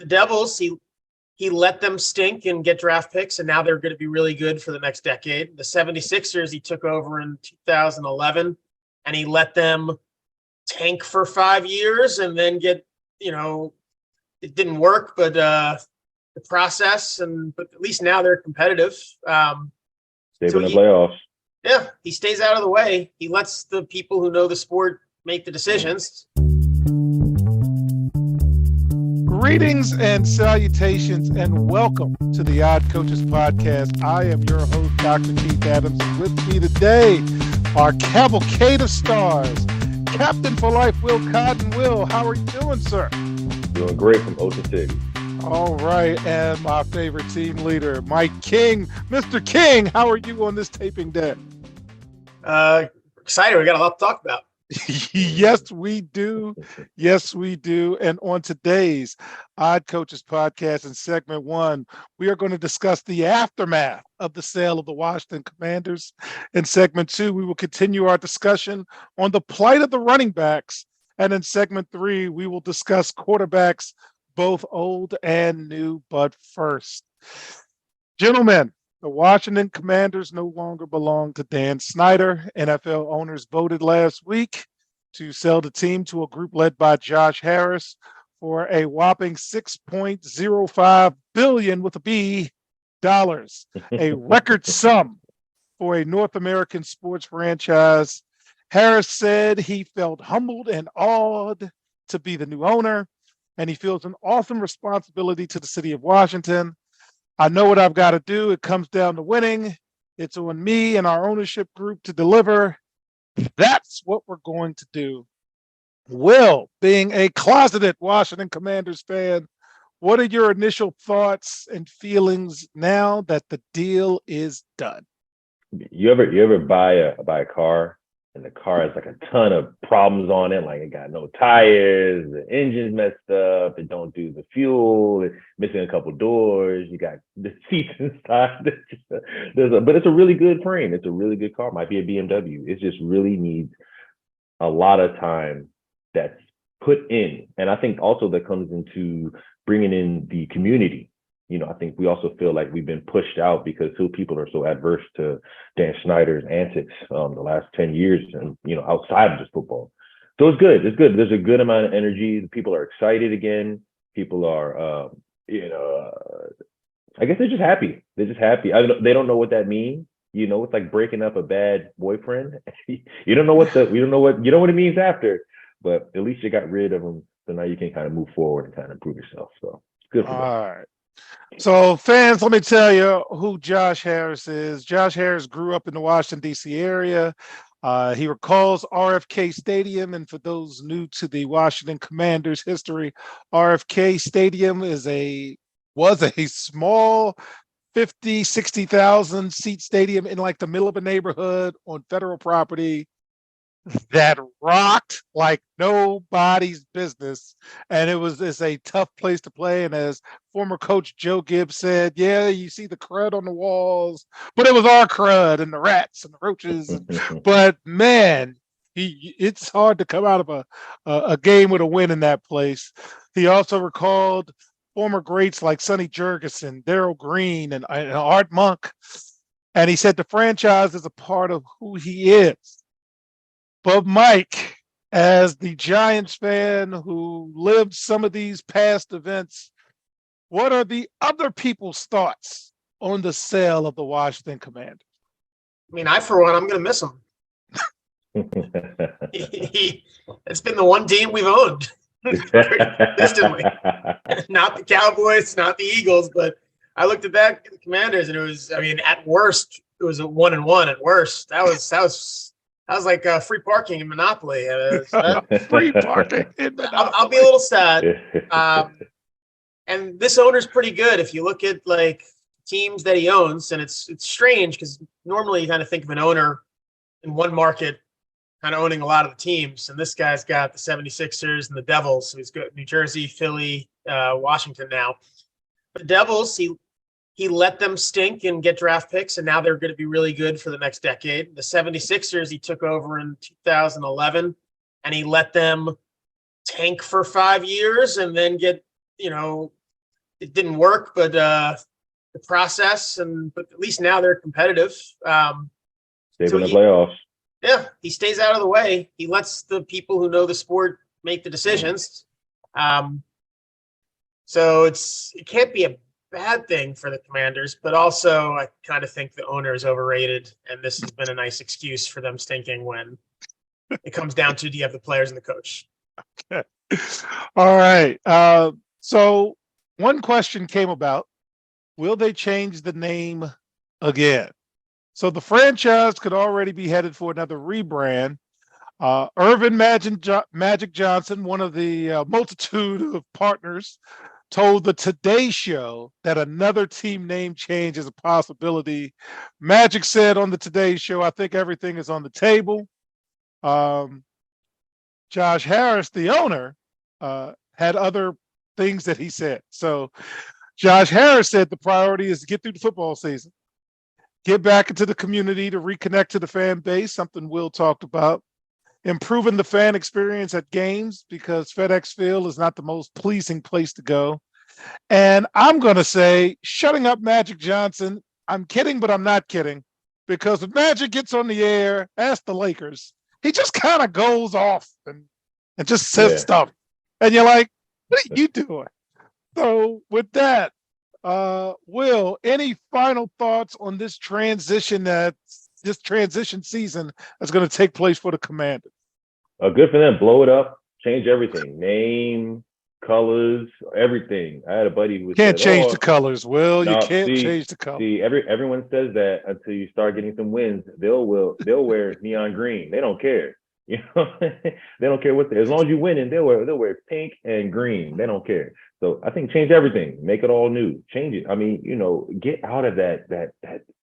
The Devils, he let them stink and get draft picks, and now they're going to be really good for the next decade. The 76ers, he took over in 2011, and he let them tank for 5 years and then get, it didn't work, but the process, but at least now they're competitive. Stay in the playoffs. Yeah, he stays out of the way. He lets the people who know the sport make the decisions. Greetings and salutations, and welcome to the Odd Coaches Podcast. I am your host, Dr. Keith Adams. With me today, our cavalcade of stars, Captain for Life, Will Cotton. Will, how are you doing, sir? Doing great from Ocean City. All right, and my favorite team leader, Mike King. Mr. King, how are you on this taping day? Excited. We got a lot to talk about. Yes, we do. Yes, we do. And on today's Odd Coaches Podcast in segment 1, we are going to discuss the aftermath of the sale of the Washington Commanders. In segment 2, we will continue our discussion on the plight of the running backs. And in segment 3, we will discuss quarterbacks, both old and new. But first, gentlemen, the Washington Commanders no longer belong to Dan Snyder. NFL owners voted last week to sell the team to a group led by Josh Harris for a whopping $6.05 billion with a B dollars, a record sum for a North American sports franchise. Harris said he felt humbled and awed to be the new owner, and he feels an awesome responsibility to the city of Washington. I know what I've got to do. It comes down to winning. It's on me and our ownership group to deliver. That's what we're going to do. Will, being a closeted Washington Commanders fan, what are your initial thoughts and feelings now that the deal is done? You ever buy a car and the car has like a ton of problems on it, like it got no tires, the engine's messed up, it don't do the fuel, it's missing a couple doors, you got the seats inside. But it's a really good frame. It's a really good car. Might be a BMW. It just really needs a lot of time that's put in. And I think also that comes into bringing in the community. I think we also feel like we've been pushed out because people are so adverse to Dan Snyder's antics the last 10 years and, outside of just football. So it's good. It's good. There's a good amount of energy. People are excited again. People are, I guess they're just happy. They're just happy. They don't know what that means. It's like breaking up a bad boyfriend. You don't know what it means after, but at least you got rid of them. So now you can kind of move forward and kind of improve yourself. So it's good for them. All right. So fans, let me tell you who Josh Harris is. Josh Harris grew up in the Washington, D.C. area. He recalls RFK Stadium. And for those new to the Washington Commanders history, RFK Stadium was a small 50, 60,000 seat stadium in like the middle of a neighborhood on federal property that rocked like nobody's business, and it's a tough place to play. And as former coach Joe Gibbs said, yeah, you see the crud on the walls, but it was our crud and the rats and the roaches. But man, it's hard to come out of a game with a win in that place. He also recalled former greats like Sonny Jurgensen, Darryl Green, and Art Monk, and he said the franchise is a part of who he is. But Mike, as the Giants fan who lived some of these past events, what are the other people's thoughts on the sale of the Washington Commanders? I mean, for one, I'm going to miss him. It's been the one team we've owned consistently. Not the Cowboys, not the Eagles, but I looked at the Commanders, and it was, at worst, it was a 1-1. At worst, that was like free parking in Monopoly. Free parking in Monopoly. I'll be a little sad. And this owner's pretty good. If you look at like teams that he owns, and it's strange because normally you kind of think of an owner in one market kind of owning a lot of the teams. And this guy's got the 76ers and the Devils. So he's got New Jersey, Philly, Washington now. The Devils, he let them stink and get draft picks, and now they're going to be really good for the next decade. The 76ers, he took over in 2011, and he let them tank for 5 years and then get, it didn't work, but the process, but at least now they're competitive. Stay So in the playoffs. Yeah, he stays out of the way. He lets the people who know the sport make the decisions. So it can't be a bad thing for the Commanders, but also I kind of think the owner is overrated, and this has been a nice excuse for them stinking when it comes down to, do you have the players and the coach? All right. So one question came about: will they change the name again? So the franchise could already be headed for another rebrand. Irvin Magic Johnson, one of the multitude of partners, told the Today Show that another team name change is a possibility. Magic said on the Today Show, "I think everything is on the table." Josh Harris, the owner, had other things that he said. So Josh Harris said the priority is to get through the football season, get back into the community to reconnect to the fan base, something Will talked about, improving the fan experience at games because FedEx Field is not the most pleasing place to go. And I'm going to say shutting up Magic Johnson. I'm kidding, but I'm not kidding, because when Magic gets on the air, ask the Lakers, he just kind of goes off and just says stuff. And you're like, what are you doing? So with that, Will, any final thoughts on this transition season that's going to take place for the Commanders? Good for them. Blow it up. Change everything. Name, colors, everything. I had a buddy who Can't said, change the colors, Will. You no, can't change the colors. See, everyone says that until you start getting some wins. They'll wear neon green. They don't care. You know, they don't care as long as you winning, they'll wear pink and green. They don't care. So I think change everything, make it all new, change it. I mean, get out of that.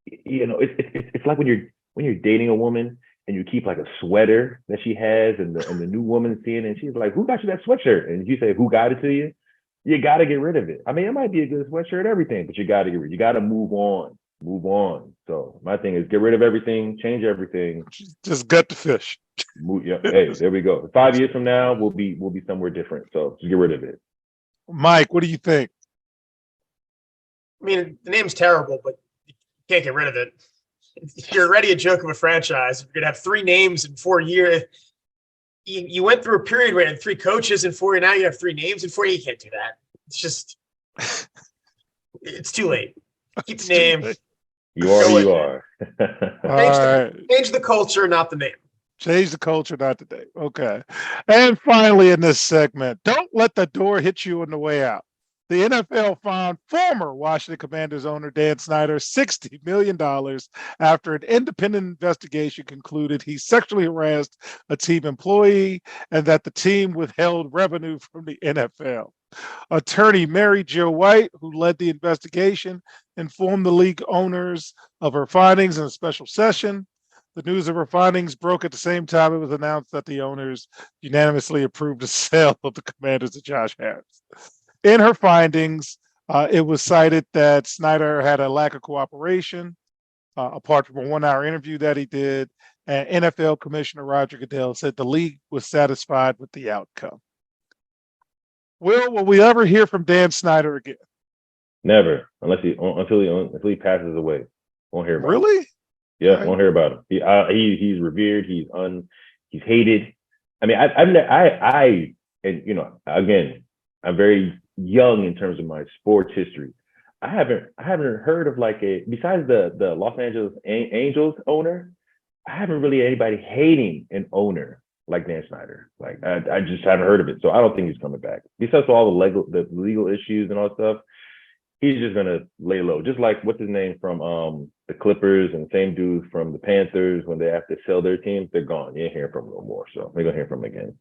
It's like when you're dating a woman and you keep like a sweater that she has, and the new woman's seeing it, and she's like, "Who got you that sweatshirt?" And you say, "Who got it to you?" You got to get rid of it. I mean, it might be a good sweatshirt, everything, but you got to get rid. You got to move on. So my thing is get rid of everything, change everything. Just gut the fish. Yeah. Hey, there we go. 5 years from now, we'll be somewhere different. So just get rid of it. Mike, what do you think? I mean, the name's terrible, but you can't get rid of it. You're already a joke of a franchise. You're gonna have 3 names in 4 years. You went through a period where you had 3 coaches in 4 years. Now you have 3 names in 4 years. You can't do that. It's just, it's too late. Keep the name. You are who you are. Change the culture, not the name. Change the culture, not the name. Okay. And finally, in this segment, don't let the door hit you on the way out. The NFL fined former Washington Commanders owner Dan Snyder $60 million after an independent investigation concluded he sexually harassed a team employee and that the team withheld revenue from the NFL. Attorney Mary Jo White, who led the investigation, informed the league owners of her findings in a special session. The news of her findings broke at the same time it was announced that the owners unanimously approved the sale of the Commanders to Josh Harris. In her findings, it was cited that Snyder had a lack of cooperation, apart from a 1-hour interview that he did, and NFL Commissioner Roger Goodell said the league was satisfied with the outcome. Will we ever hear from Dan Snyder again? Never, until he passes away. Won't hear about him. Really? Yeah, right. Won't hear about him. He's revered. He's hated. I mean, again, I'm very young in terms of my sports history. I haven't heard of besides the Los Angeles Angels owner, I haven't really anybody hating an owner like Dan Snyder. Like I just haven't heard of it. So I don't think he's coming back. Besides all the legal issues and all that stuff, he's just gonna lay low. Just like what's his name from the Clippers, and the same dude from the Panthers, when they have to sell their teams, they're gone. You ain't hearing from them no more. So we're gonna hear from him again.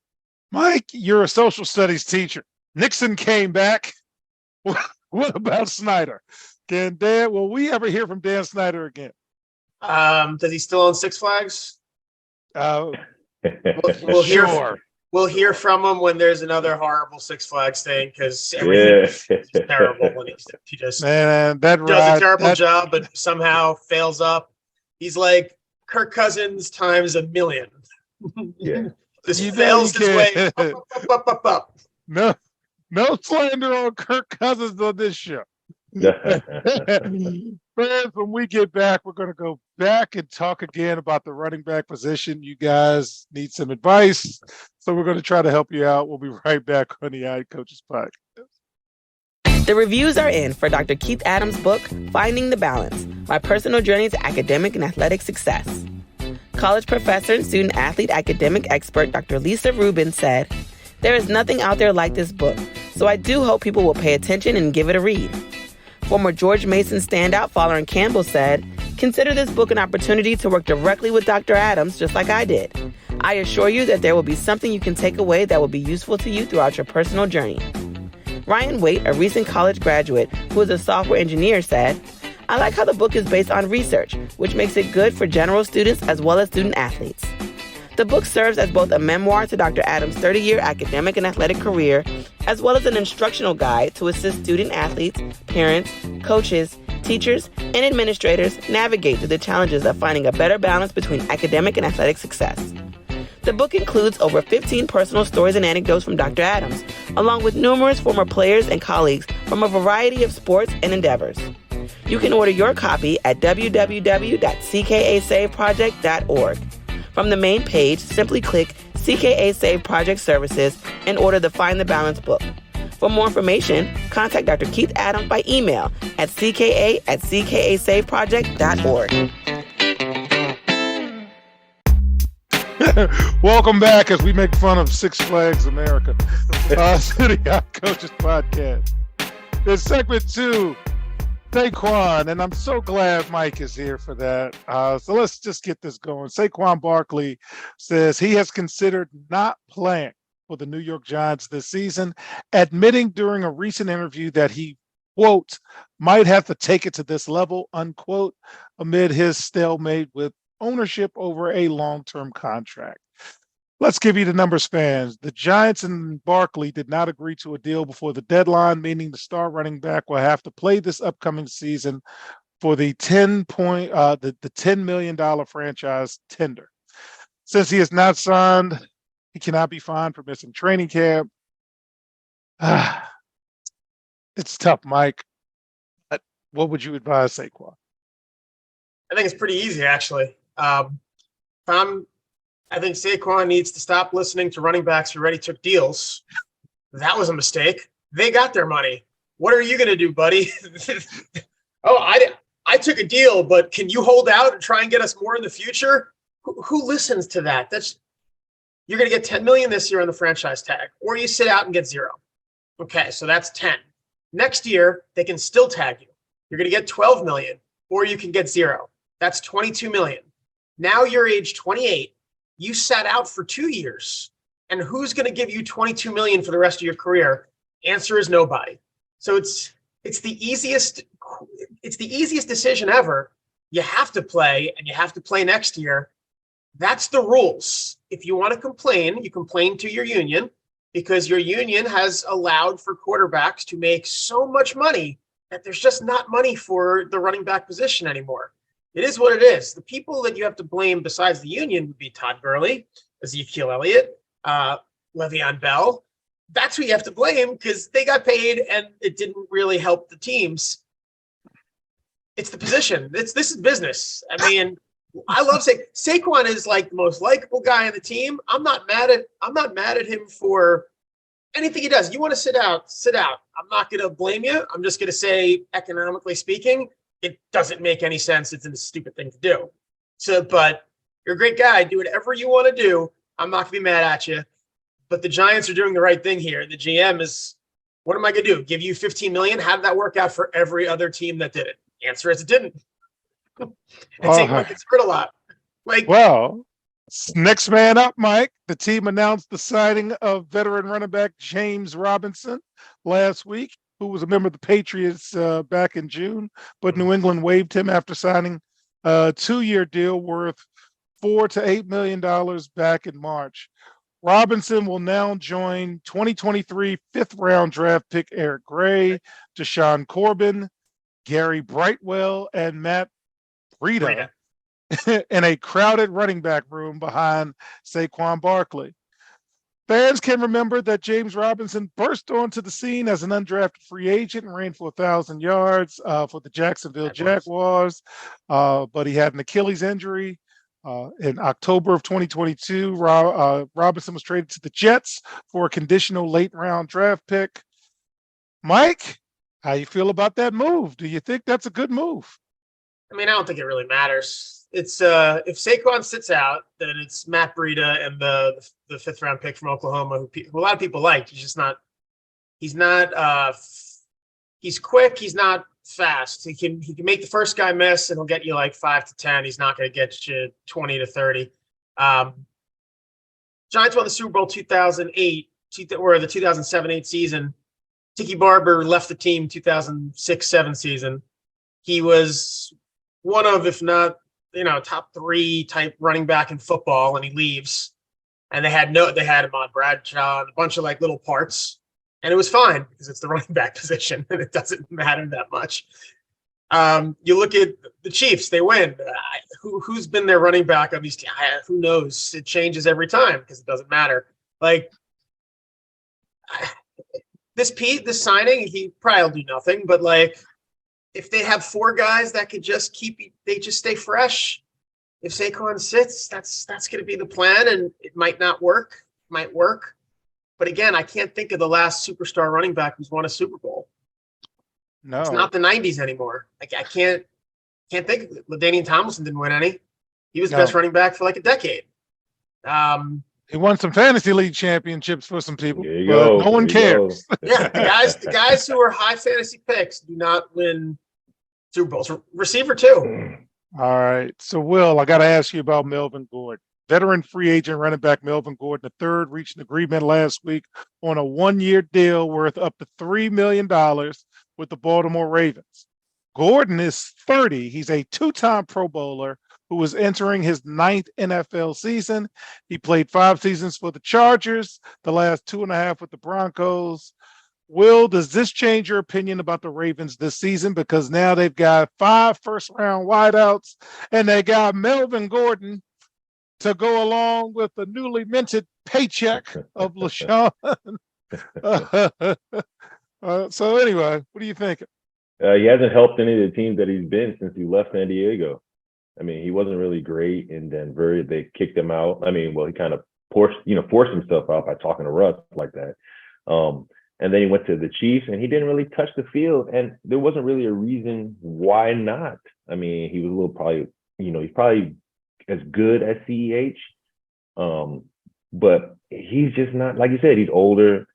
Mike, you're a social studies teacher. Nixon came back. What about Snyder? Will we ever hear from Dan Snyder again? Does he still own Six Flags? We'll hear from him when there's another horrible Six Flags thing, because everything's terrible when he just does a terrible job, but somehow fails up. He's like Kirk Cousins times 1,000,000. Yeah. Just fails his way up. No, No slander on Kirk Cousins on this show. Friends, when we get back, we're going to go back and talk again about the running back position. You guys need some advice, so we're going to try to help you out. We'll be right back on the Ad Coaches Podcast. The reviews are in for Dr. Keith Adams' book, Finding the Balance, My Personal Journey to Academic and Athletic Success. College professor and student athlete academic expert Dr. Lisa Rubin said, "There is nothing out there like this book, so I do hope people will pay attention and give it a read." Former George Mason standout Folarin Campbell said, "Consider this book an opportunity to work directly with Dr. Adams, just like I did. I assure you that there will be something you can take away that will be useful to you throughout your personal journey." Ryan Waite, a recent college graduate who is a software engineer, said, "I like how the book is based on research, which makes it good for general students as well as student athletes." The book serves as both a memoir to Dr. Adams' 30-year academic and athletic career, as well as an instructional guide to assist student athletes, parents, coaches, teachers, and administrators navigate through the challenges of finding a better balance between academic and athletic success. The book includes over 15 personal stories and anecdotes from Dr. Adams, along with numerous former players and colleagues from a variety of sports and endeavors. You can order your copy at www.ckasaveproject.org. From the main page, simply click CKA Save Project Services and order the Find the Balance book. For more information, contact Dr. Keith Adams by email at cka@ckasaveproject.org. Welcome back as we make fun of Six Flags America. To the Ad Coaches Podcast. In segment 2, Saquon, and I'm so glad Mike is here for that. So let's just get this going. Saquon Barkley says he has considered not playing for the New York Giants this season, admitting during a recent interview that he, quote, might have to take it to this level, unquote, amid his stalemate with ownership over a long-term contract. Let's give you the numbers, fans. The Giants and Barkley did not agree to a deal before the deadline, meaning the star running back will have to play this upcoming season for the $10 million franchise tender. Since he is not signed, he cannot be fined for missing training camp. It's tough, Mike. But what would you advise Saquon? I think it's pretty easy, actually. I think Saquon needs to stop listening to running backs who already took deals. That was a mistake. They got their money. What are you going to do, buddy? I took a deal, but can you hold out and try and get us more in the future? Who listens to that? You're going to get $10 million this year on the franchise tag, or you sit out and get 0. Okay, so that's 10. Next year, they can still tag you. You're going to get $12 million, or you can get 0. That's $22 million. Now you're age 28. You sat out for 2 years, and who's going to give you $22 million for the rest of your career? Answer is nobody. So it's the easiest decision ever. You have to play, and you have to play next year. That's the rules. If you want to complain, you complain to your union, because your union has allowed for quarterbacks to make so much money that there's just not money for the running back position anymore. It is what it is. The people that you have to blame besides the union would be Todd Gurley, Ezekiel Elliott, Le'Veon Bell. That's who you have to blame, because they got paid and it didn't really help the teams. It's the position. This is business. I mean, I love Saquon is like the most likable guy on the team. I'm not mad at him for anything he does. You want to sit out, sit out. I'm not going to blame you. I'm just going to say, economically speaking, it doesn't make any sense. It's a stupid thing to do. So, but you're a great guy. Do whatever you want to do. I'm not going to be mad at you. But the Giants are doing the right thing here. The GM is, what am I going to do? Give you $15 million? How did that work out for every other team that did it? The answer is it didn't. And Saquon gets hurt a lot. Well, next man up, Mike. The team announced the signing of veteran running back James Robinson last week, who was a member of the Patriots back in June, but New England waived him after signing a 2-year deal worth $4 to $8 million back in March. Robinson will now join 2023 fifth-round draft pick Eric Gray, Deshaun Corbin, Gary Brightwell, and Matt Breida in a crowded running back room behind Saquon Barkley. Fans can remember that James Robinson burst onto the scene as an undrafted free agent and ran for 1,000 yards for the Jacksonville Jaguars, but he had an Achilles injury. In October of 2022, Robinson was traded to the Jets for a conditional late-round draft pick. Mike, how you feel about that move? Do you think that's a good move? I mean, I don't think it really matters. It's if Saquon sits out, then it's Matt Breida and the fifth round pick from Oklahoma, who a lot of people like. He's just not. He's not. He's quick. He's not fast. He can make the first guy miss, and he'll get you like 5 to 10. He's not going to get you 20 to 30. Giants won the Super Bowl 2008, or the 2007-8 season. Tiki Barber left the team 2006-7 season. He was one of, if not, top 3 type running back in football, and he leaves. And they had Ahmad Bradshaw and a bunch of like little parts, and it was fine because it's the running back position and it doesn't matter that much. You look at the Chiefs; they win. Who's been their running back on these teams? Who knows? It changes every time because it doesn't matter. Like this signing, he probably will do nothing, but like, if they have 4 guys that could just they just stay fresh. If Saquon sits, that's going to be the plan, and it might not work. It might work, but again, I can't think of the last superstar running back who's won a Super Bowl. No, It's not the '90s anymore. Like I can't think of it. LaDainian Tomlinson didn't win any. He was the best running back for like a decade. He won some fantasy league championships for some people, There you but go. no one There you cares. Yeah, the guys who are high fantasy picks do not win Super Bowls. Receiver too. All right. So, Will, I got to ask you about Melvin Gordon. Veteran free agent running back Melvin Gordon III reached an agreement last week on a 1-year deal worth up to $3 million with the Baltimore Ravens. Gordon is 30. He's a 2-time Pro Bowler who is entering his 9th NFL season. He played 5 seasons for the Chargers, the last 2.5 with the Broncos. Will, does this change your opinion about the Ravens this season? Because now they've got 5 first-round wideouts, and they got Melvin Gordon to go along with the newly minted paycheck of LaShawn. So anyway, what do you think? He hasn't helped any of the teams that he's been since he left San Diego. I mean, he wasn't really great in Denver. They kicked him out. I mean, well, he kind of forced himself out by talking to Russ like that. And then he went to the Chiefs, and he didn't really touch the field. And there wasn't really a reason why not. I mean, he was he's probably as good as CEH, but he's just not, like you said, he's older.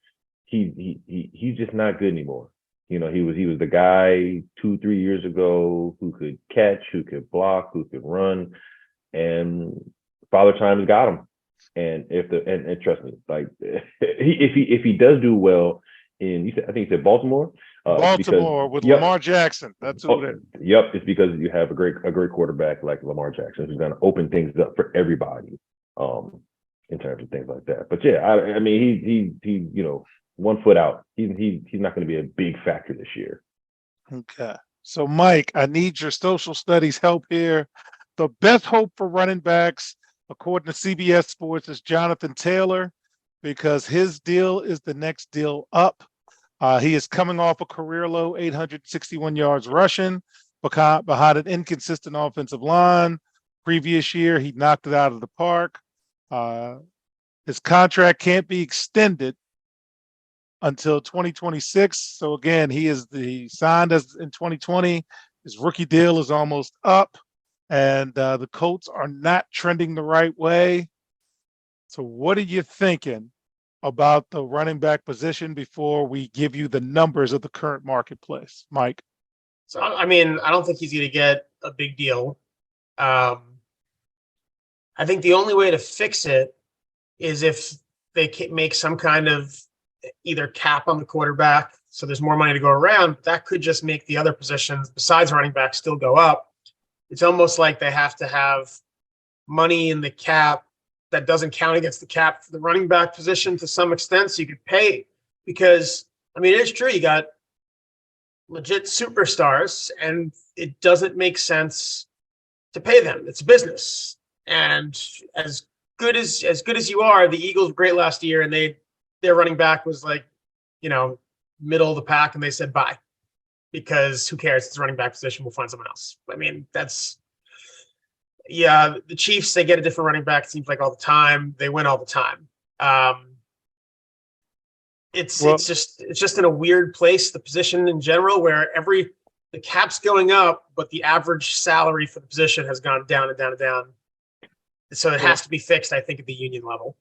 He's just not good anymore. He was the guy 2-3 years ago who could catch, who could block, who could run, and Father Time has got him. And and trust me, like if he does do well I think you said Baltimore. With Lamar Jackson. That's who it is. Yep, it's because you have a great quarterback like Lamar Jackson who's going to open things up for everybody, in terms of things like that. But yeah, I mean, he 1 foot out. He's not going to be a big factor this year. Okay. So, Mike, I need your social studies help here. The best hope for running backs, according to CBS Sports, is Jonathan Taylor, because his deal is the next deal up. He is coming off a career low 861 yards rushing behind an inconsistent offensive line. Previous year, he knocked it out of the park. His contract can't be extended until 2026. So again, he signed as in 2020. His rookie deal is almost up, and the Colts are not trending the right way. So what are you thinking about the running back position before we give you the numbers of the current marketplace, Mike? So, I mean, I don't think he's going to get a big deal. I think the only way to fix it is if they can make some kind of either cap on the quarterback, so there's more money to go around. That could just make the other positions besides running back still go up. It's almost like they have to have money in the cap that doesn't count against the cap for the running back position to some extent, so you could pay. Because, I mean, it is true, you got legit superstars, and it doesn't make sense to pay them. It's business. And as good as you are, the Eagles were great last year, and their running back was like, middle of the pack, and they said bye because who cares? It's a running back position. We'll find someone else. I mean, the Chiefs, they get a different running back. It seems like all the time. They win all the time. It's just in a weird place, the position in general, where the cap's going up, but the average salary for the position has gone down and down and down. So it has to be fixed, I think, at the union level.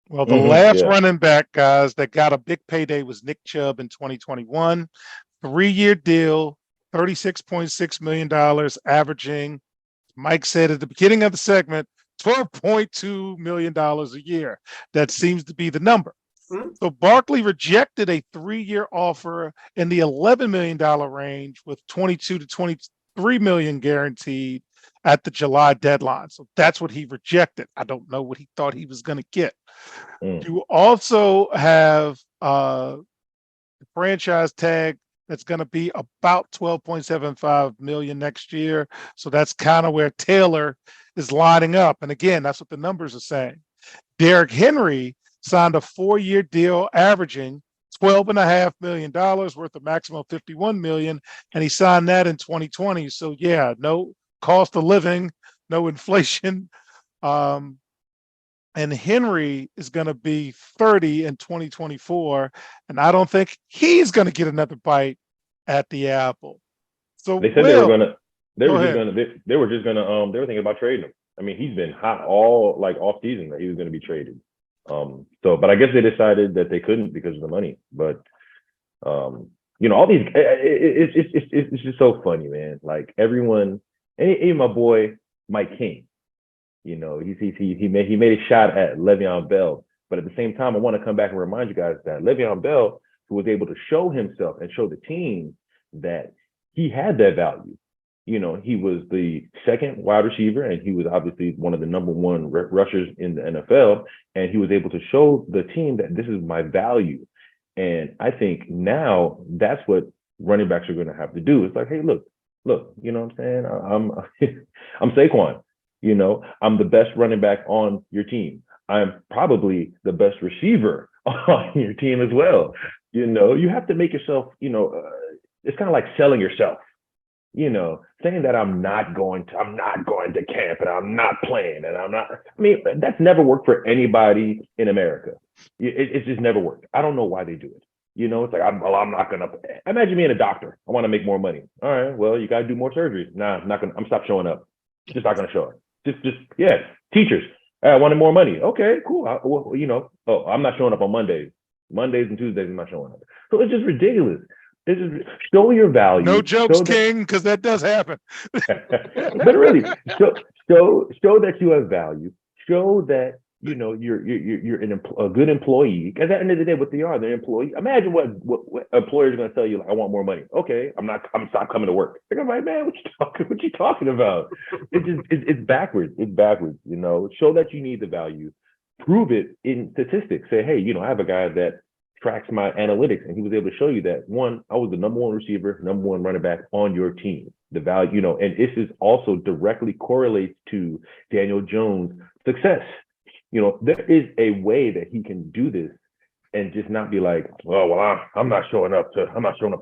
Well, the last running back, guys, that got a big payday was Nick Chubb in 2021. 3-year deal, $36.6 million, averaging, Mike said at the beginning of the segment, $12.2 million a year. That seems to be the number. Mm-hmm. So Barkley rejected a 3-year offer in the $11 million range with $22 to $23 million guaranteed at the July deadline. So that's what he rejected. I don't know what he thought he was going to get. You also have the franchise tag that's going to be about $12.75 million next year. So that's kind of where Taylor is lining up. And again, that's what the numbers are saying. Derrick Henry signed a 4-year deal averaging $12.5 million worth of maximum $51 million. And he signed that in 2020. So yeah, no cost of living, no inflation. And Henry is going to be 30 in 2024. And I don't think he's going to get another bite at the apple. So they said they were thinking about trading him. I mean, he's been hot all off season that he was going to be traded. But I guess they decided that they couldn't because of the money. But all these, it's just so funny, man. Like everyone, even my boy Mike King, he made a shot at Le'Veon Bell. But at the same time, I want to come back and remind you guys that Le'Veon Bell, who was able to show himself and show the team that he had that value. He was the second wide receiver, and he was obviously one of the number one rushers in the NFL. And he was able to show the team that this is my value. And I think now that's what running backs are going to have to do. It's like, hey, look, you know what I'm saying? I'm Saquon. I'm the best running back on your team. I'm probably the best receiver on your team as well. You have to make yourself, it's kind of like selling yourself. Saying that I'm not going to camp and I'm not playing and that's never worked for anybody in America. It's just never worked. I don't know why they do it. It's like, I'm not going to, imagine being a doctor. I want to make more money. All right, well, you got to do more surgeries. Nah, I'm stop showing up. Just not going to show up. Teachers. I wanted more money. Okay, cool. I'm not showing up on Mondays and Tuesdays. I'm not showing up. So it's just ridiculous. Show your value. No jokes, King, because that does happen. But really, show that you have value. Show that you're a good employee. Because at the end of the day, what they are, they're employees. Imagine what employers are going to tell you. Like, I want more money. Okay, I'm stop coming to work. They're like, man, what you talking about? It's backwards. It's backwards. Show that you need the value. Prove it in statistics. Say, hey, I have a guy that tracks my analytics, and he was able to show you that, one, I was the number one receiver, number one running back on your team. The value, and this is also directly correlates to Daniel Jones' success. There is a way that he can do this and just not be like, oh, well, I'm not showing up to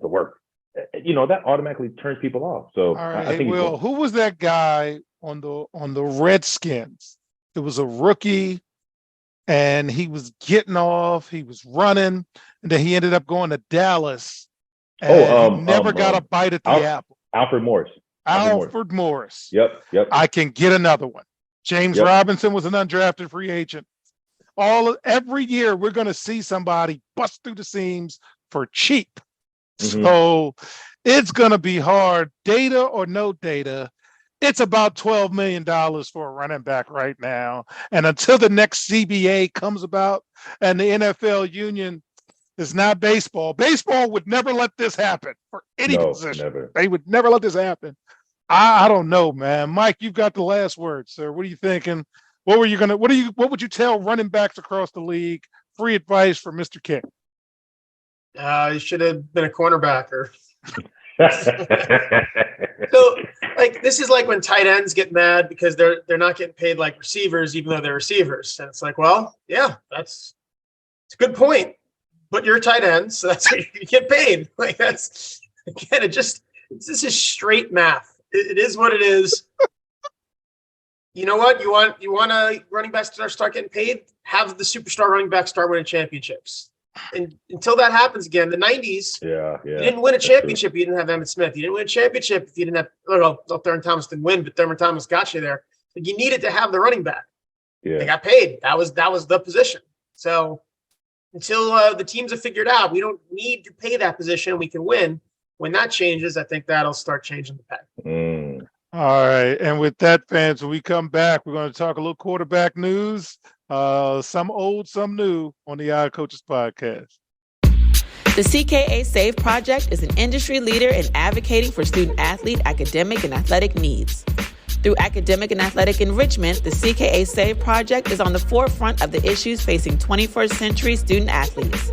work. That automatically turns people off. So all right, I think who was that guy on the Redskins? It was a rookie. And he was getting off, he was running, and then he ended up going to Dallas. And he never got a bite at the apple. Alfred Morris. Alfred Morris. Yep. I can get another one. James Robinson was an undrafted free agent. Every year, we're going to see somebody bust through the seams for cheap. Mm-hmm. So it's going to be hard, data or no data. It's about $12 million for a running back right now. And until the next CBA comes about and the NFL union is not baseball, baseball would never let this happen for any position. Never. They would never let this happen. I don't know, man. Mike, you've got the last word, sir. What are you thinking? What would you tell running backs across the league? Free advice for Mr. King. You should have been a cornerback or. like this is like when tight ends get mad because they're not getting paid like receivers, even though they're receivers. And it's like, well, yeah, it's a good point. But you're a tight end, so that's what you get paid. Like that's again, this is straight math. It is what it is. You know what? You want a running back to start getting paid? Have the superstar running back start winning championships. And until that happens again, the 90s, you didn't win a championship. You didn't have Emmitt Smith. You didn't win a championship if you didn't have, well, Thurman Thomas didn't win, but Thurman Thomas got you there. But you needed to have the running back. Yeah. They got paid. That was the position. So until the teams have figured out, we don't need to pay that position. We can win. When that changes, I think that'll start changing the pay. All right. And with that, fans, when we come back, we're going to talk a little quarterback news, some old, some new on the Odd Coaches podcast. The CKA SAVE Project is an industry leader in advocating for student athlete, academic, and athletic needs. Through academic and athletic enrichment, the CKA SAVE Project is on the forefront of the issues facing 21st century student athletes.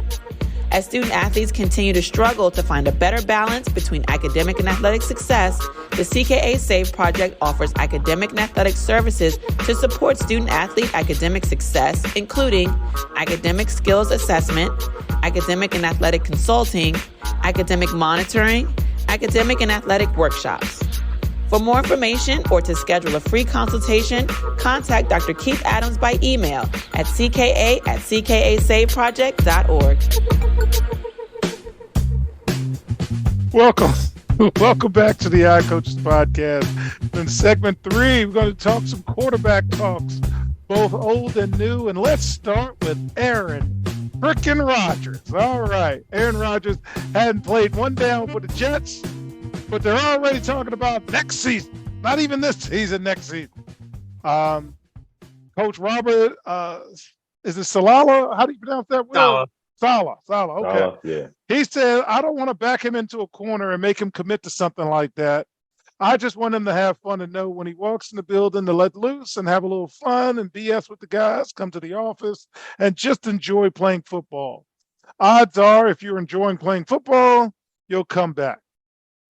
As student athletes continue to struggle to find a better balance between academic and athletic success, the CKA SAVE Project offers academic and athletic services to support student athlete academic success, including academic skills assessment, academic and athletic consulting, academic monitoring, academic and athletic workshops. For more information or to schedule a free consultation, contact Dr. Keith Adams by email at cka@ckasaveproject.org. Welcome back to the Odd Coaches podcast. In segment 3, we're going to talk some quarterback talks, both old and new. And let's start with Aaron frickin' Rodgers. All right. Aaron Rodgers hadn't played one down for the Jets, but they're already talking about next season. Not even this season, next season. Coach Robert, is it Salala? How do you pronounce that word? Saleh. Okay. Yeah. He said, I don't want to back him into a corner and make him commit to something like that. I just want him to have fun and know when he walks in the building to let loose and have a little fun and BS with the guys, come to the office and just enjoy playing football. Odds are, if you're enjoying playing football, you'll come back.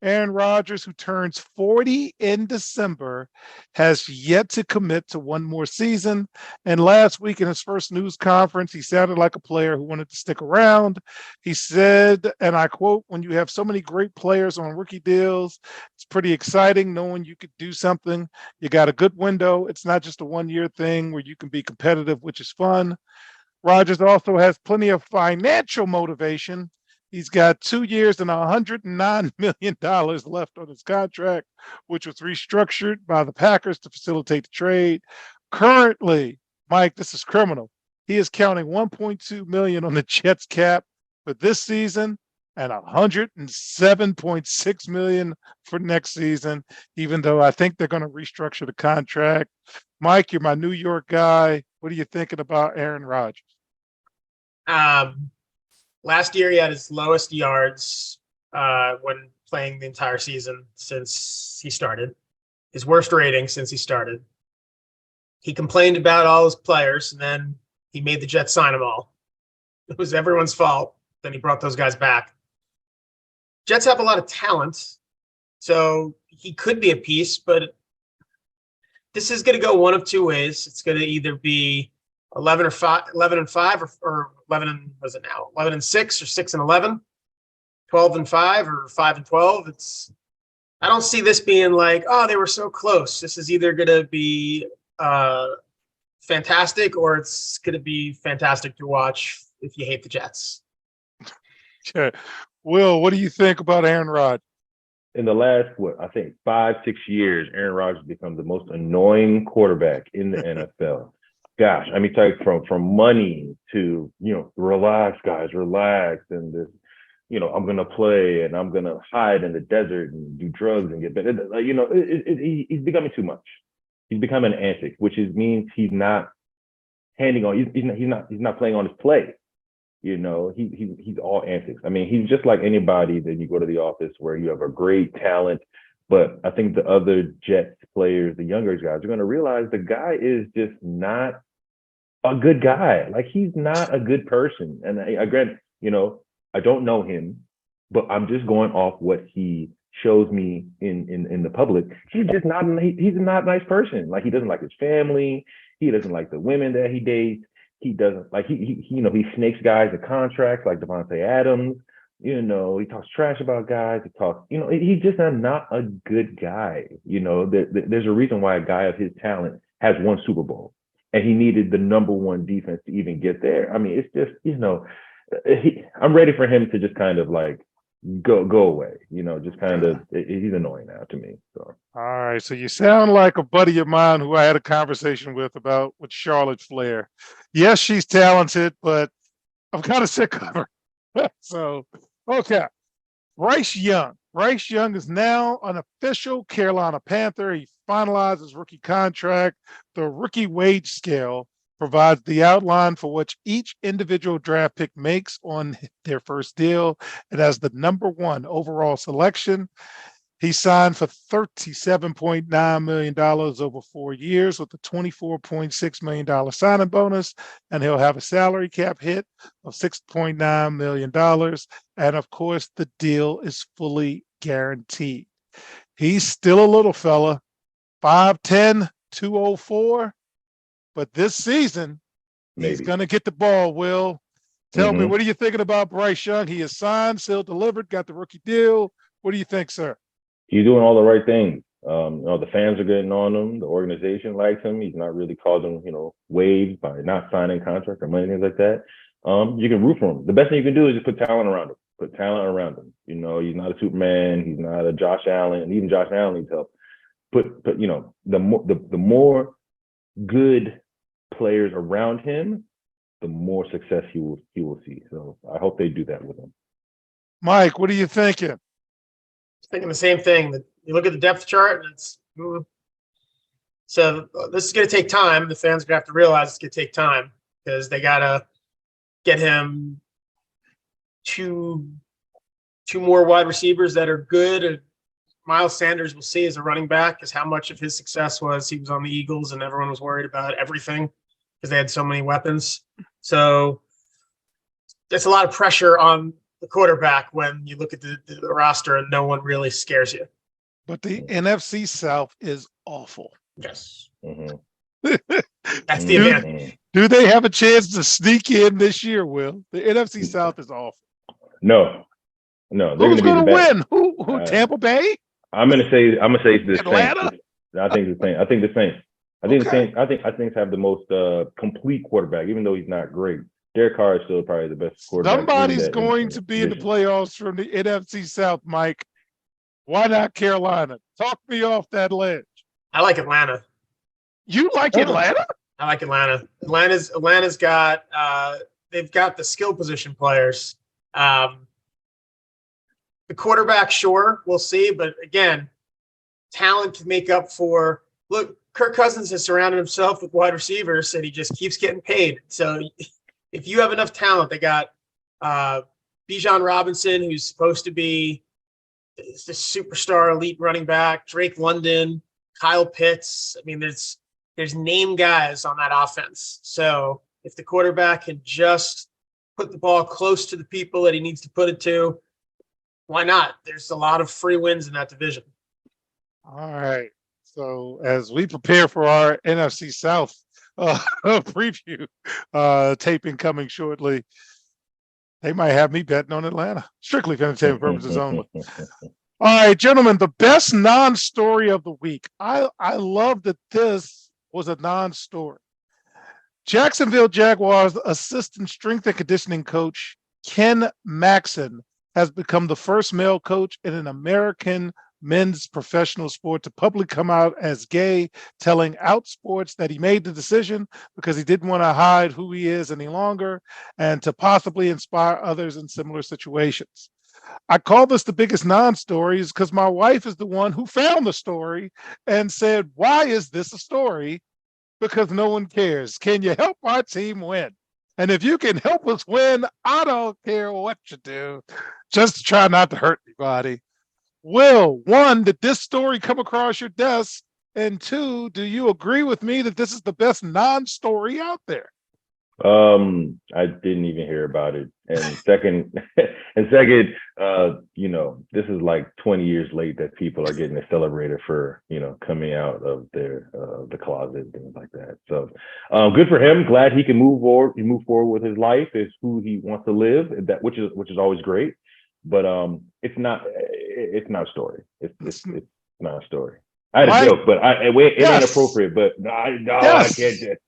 Aaron Rodgers, who turns 40 in December, has yet to commit to one more season. And last week in his first news conference, he sounded like a player who wanted to stick around. He said, and I quote, "When you have so many great players on rookie deals, it's pretty exciting knowing you could do something. You got a good window. It's not just a one-year thing where you can be competitive, which is fun." Rodgers also has plenty of financial motivation. He's got 2 years and $109 million left on his contract, which was restructured by the Packers to facilitate the trade. Currently, Mike, this is criminal. He is counting $1.2 million on the Jets cap for this season and $107.6 million for next season, even though I think they're going to restructure the contract. Mike, you're my New York guy. What are you thinking about Aaron Rodgers? Last year, he had his lowest yards when playing the entire season since he started. His worst rating since he started. He complained about all his players, and then he made the Jets sign them all. It was everyone's fault. Then he brought those guys back. Jets have a lot of talent, so he could be a piece, but this is going to go one of two ways. It's going to either be 11 and 5, or 11 and was it now 11 and 6 or 6 and 11, 12 and 5 or 5 and 12. I don't see this being like, oh, they were so close. This is either going to be fantastic or it's going to be fantastic to watch if you hate the Jets. Okay. Will, what do you think about Aaron Rodgers? In the last, 5-6 years, Aaron Rodgers has become the most annoying quarterback in the NFL. Gosh, I mean, from money to, relax, guys, relax. And this, I'm going to play and I'm going to hide in the desert and do drugs and get better. He's becoming too much. He's becoming an antic, which means he's not handing on. He's not playing on his play. He's all antics. I mean, he's just like anybody that you go to the office where you have a great talent. But I think the other Jets players, the younger guys, are going to realize the guy is just not a good guy. Like, he's not a good person. And I don't know him, but I'm just going off what he shows me in the public, he's just not he's not a nice person. Like, he doesn't like his family. He doesn't like the women that he dates. He doesn't like he he snakes guys at contracts like Devontae Adams. He talks trash about guys. He talks, he's just not a good guy. There's a reason why a guy of his talent has won Super Bowl, and he needed the number one defense to even get there. I mean, it's just, I'm ready for him to just kind of like go away. Just kind of, he's annoying now to me. So. All right, so you sound like a buddy of mine who I had a conversation with Charlotte Flair. Yes, she's talented, but I'm kind of sick of her. So, okay. Bryce Young. Bryce Young is now an official Carolina Panther. He finalized his rookie contract. The rookie wage scale provides the outline for which each individual draft pick makes on their first deal. It has the number one overall selection. He signed for $37.9 million over 4 years with a $24.6 million signing bonus, and he'll have a salary cap hit of $6.9 million. And of course, the deal is fully guaranteed. He's still a little fella, 5'10", 204, but this season, he's going to get the ball, Will. Tell me, what are you thinking about Bryce Young? He is signed, still delivered, got the rookie deal. What do you think, sir? He's doing all the right things. The fans are getting on him. The organization likes him. He's not really causing, waves by not signing contract or money, things like that. You can root for him. The best thing you can do is just put talent around him. Put talent around him. He's not a Superman. He's not a Josh Allen. And even Josh Allen needs help. Put the more good players around him, the more success he will see. So I hope they do that with him. Mike, what are you thinking? Thinking the same thing. That you look at the depth chart, and it's so this is going to take time. The fans are going to have to realize it's going to take time because they got to get him two more wide receivers that are good. Miles Sanders, we'll see as a running back, is how much of his success was he was on the Eagles and everyone was worried about everything because they had so many weapons. So that's a lot of pressure on the quarterback when you look at the roster and no one really scares you. But the NFC South is awful. Yes. Mm-hmm. That's the advantage. Do they have a chance to sneak in this year, Will? The NFC South is awful. No. Who's going to win? Who? Tampa Bay? I'm gonna say it's the Atlanta? Saints. I think the Saints. The Saints. I think Saints have the most complete quarterback, even though he's not great. Derek Carr is still probably the best quarterback. Somebody's going to be in the playoffs from the NFC South, Mike. Why not Carolina? Talk me off that ledge. I like Atlanta. You like Atlanta? I like Atlanta. Atlanta's got they've got the skill position players. The quarterback, sure, we'll see, but again, talent can make up for. Look, Kirk Cousins has surrounded himself with wide receivers, and he just keeps getting paid. So if you have enough talent, they got Bijan Robinson, who's supposed to be this superstar elite running back, Drake London, Kyle Pitts. I mean, there's name guys on that offense. So if the quarterback can just put the ball close to the people that he needs to put it to, why not? There's a lot of free wins in that division. All right. So as we prepare for our NFC South preview taping coming shortly, they might have me betting on Atlanta, strictly for entertainment purposes only. All right, gentlemen, the best non-story of the week. I love that this was a non-story. Jacksonville Jaguars assistant strength and conditioning coach Ken Maxon has become the first male coach in an American men's professional sport to publicly come out as gay, telling Outsports that he made the decision because he didn't want to hide who he is any longer and to possibly inspire others in similar situations. I call this the biggest non-stories because my wife is the one who found the story and said, why is this a story? Because no one cares. Can you help our team win? And if you can help us win, I don't care what you do. Just try not to hurt anybody. Will, one, did this story come across your desk? And two, do you agree with me that this is the best non-story out there? I didn't even hear about it. And second, this is like 20 years late that people are getting celebrated for, coming out of the closet and things like that. So, good for him. Glad he can move forward. He move forward with his life. Is who he wants to live. Which is always great. But it's not a story. It's not a story. I had a joke, but it ain't appropriate. But I can't.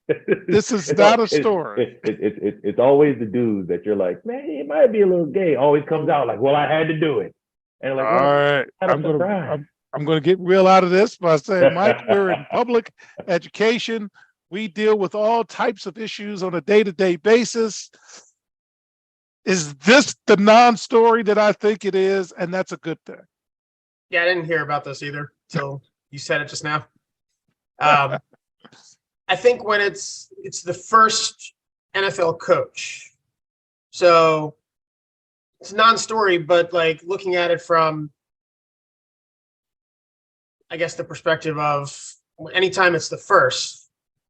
This is not a story. It's always the dude that you're like, man, it might be a little gay. Always comes out like, well, I had to do it. And like, all right, I'm gonna get real out of this by saying, Mike, we're in public education. We deal with all types of issues on a day-to-day basis. Is this the non-story that I think it is? And that's a good thing. Yeah, I didn't hear about this either till you said it just now. I think when it's the first NFL coach, so it's a non-story, but like looking at it from, I guess, the perspective of anytime it's the first,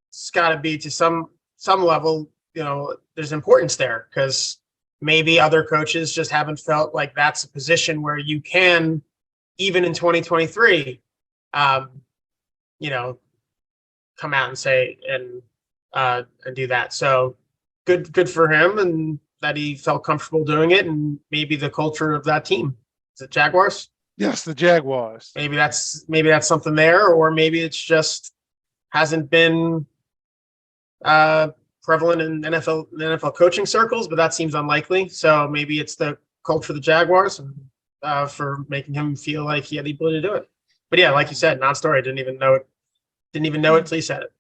it's got to be to some level, there's importance there, because maybe other coaches just haven't felt like that's a position where you can, even in 2023, come out and say and do that. So good for him, and that he felt comfortable doing it, and maybe the culture of that team. Is it Jaguars? Yes, the Jaguars. Maybe that's something there, or maybe it's just hasn't been prevalent in NFL coaching circles, but that seems unlikely. So maybe it's the culture of the Jaguars, and for making him feel like he had the ability to do it. But yeah, like you said, non-story. Didn't even know it till you said it.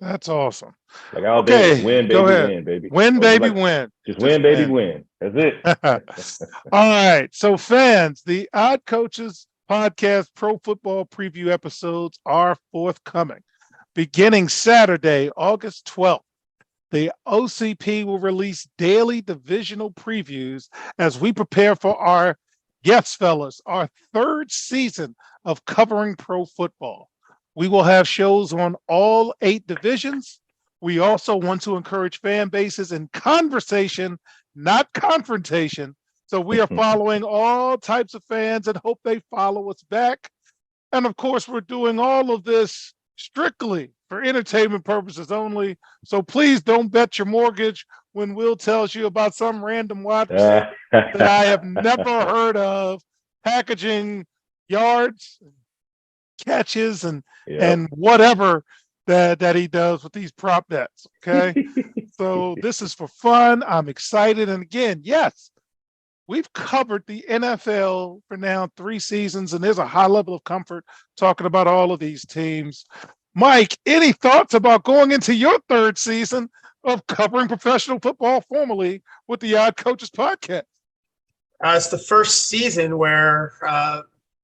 That's awesome. Like, okay, win, baby, win, baby. Win, baby, win. Just win, baby, win. That's it. All right. So, fans, the Odd Coaches Podcast Pro Football Preview episodes are forthcoming. Beginning Saturday, August 12th, the OCP will release daily divisional previews as we prepare for our third season of covering pro football. We will have shows on all 8 divisions. We also want to encourage fan bases in conversation, not confrontation. So we are following all types of fans and hope they follow us back. And of course, we're doing all of this strictly for entertainment purposes only. So please don't bet your mortgage when Will tells you about some random wide receiver that I have never heard of packaging yards, catches, and whatever that he does with these prop bets. Okay. So this is for fun. I'm excited. And again, yes, we've covered the NFL for now 3 seasons, and there's a high level of comfort talking about all of these teams. Mike, any thoughts about going into your 3rd season of covering professional football formally with the Odd Coaches Podcast? It's the first season where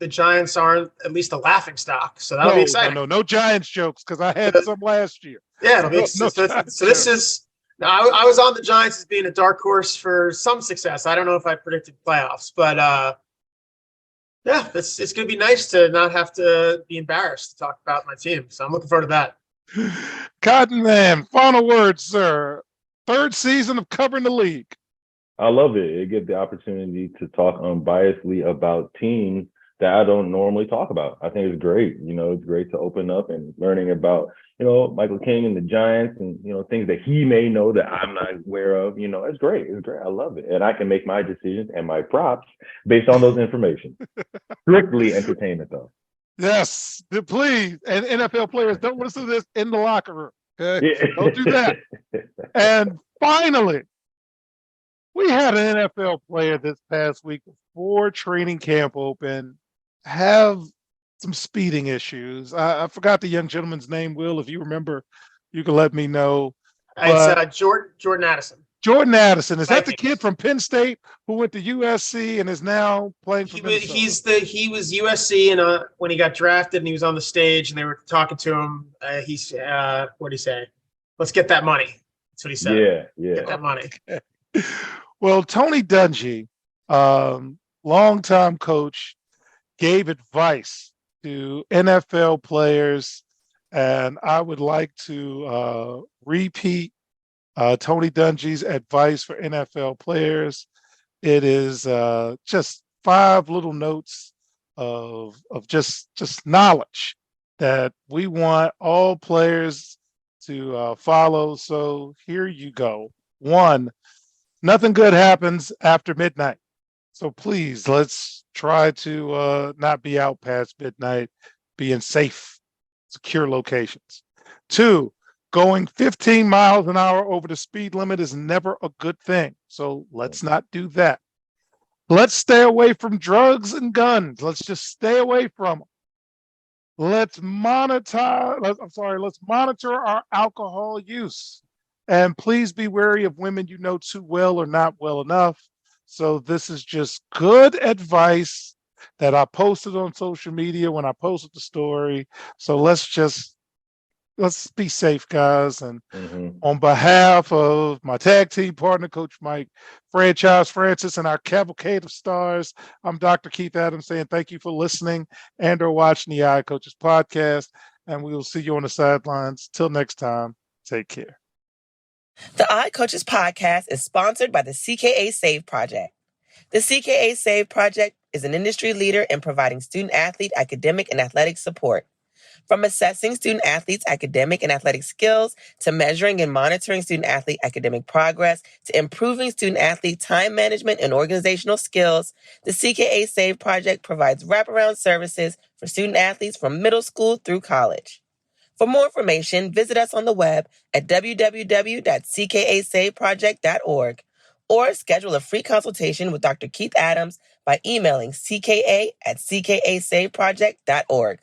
the Giants aren't at least a laughing stock, so that'll be exciting. No Giants jokes, because I had some last year. Yeah, so this is. Now, I was on the Giants as being a dark horse for some success. I don't know if I predicted playoffs, but yeah, it's going to be nice to not have to be embarrassed to talk about my team. So I'm looking forward to that. Cotton Man, final words, sir. 3rd season of covering the league. I love it. It gives the opportunity to talk unbiasedly about teams that I don't normally talk about. I think it's great. It's great to open up and learning about, Michael King and the Giants, and, things that he may know that I'm not aware of. It's great. It's great. I love it. And I can make my decisions and my props based on those information. Strictly entertainment, though. Yes, please. And NFL players, don't listen to this in the locker room. Okay? Yeah. Don't do that. And finally, we had an NFL player this past week before training camp open have some speeding issues. I forgot the young gentleman's name, Will. If you remember, you can let me know. It's Jordan Addison. Jordan Addison. Is that the kid from Penn State who went to USC and is now playing for Minnesota? He was USC, and when he got drafted and he was on the stage and they were talking to him, what did he say? Let's get that money. That's what he said. Yeah. Get that money. Okay. Well, Tony Dungy, longtime coach, gave advice to NFL players, and I would like to repeat Tony Dungy's advice for NFL players. It is just 5 little notes of just knowledge that we want all players to follow. So here you go. 1, nothing good happens after midnight. So please, let's try to not be out past midnight, be in safe, secure locations. 2, going 15 miles an hour over the speed limit is never a good thing. So let's not do that. Let's stay away from drugs and guns. Let's just stay away from them. Let's monitor our alcohol use. And please be wary of women you know too well or not well enough. So this is just good advice that I posted on social media when I posted the story. So let's be safe, guys. And on behalf of my tag team partner, Coach Mike, Franchise Francis, and our cavalcade of stars, I'm Dr. Keith Adams saying thank you for listening and or watching the iCoaches podcast. And we will see you on the sidelines. Till next time, take care. The iCoaches podcast is sponsored by the CKA Save Project. The CKA Save Project is an industry leader in providing student-athlete academic and athletic support. From assessing student-athletes' academic and athletic skills, to measuring and monitoring student-athlete academic progress, to improving student-athlete time management and organizational skills, the CKA Save Project provides wraparound services for student-athletes from middle school through college. For more information, visit us on the web at www.ckasaveproject.org or schedule a free consultation with Dr. Keith Adams by emailing cka@ckasaveproject.org.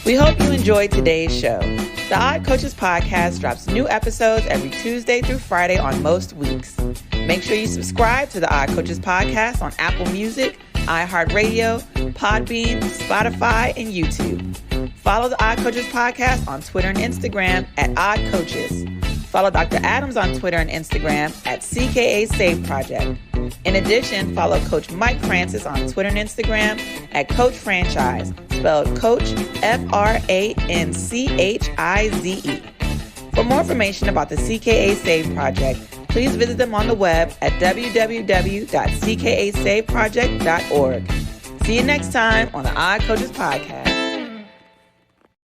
We hope you enjoyed today's show. The iCoaches podcast drops new episodes every Tuesday through Friday on most weeks. Make sure you subscribe to the iCoaches podcast on Apple Music, iHeartRadio, Podbean, Spotify, and YouTube. Follow the iCoaches podcast on Twitter and Instagram at iCoaches. Follow Dr. Adams on Twitter and Instagram at CKA Save Project. In addition, follow Coach Mike Francis on Twitter and Instagram at Coach Franchise, spelled Coach Franchize. For more information about the CKA Save Project, please visit them on the web at www.ckasaveproject.org. See you next time on the iCoaches podcast.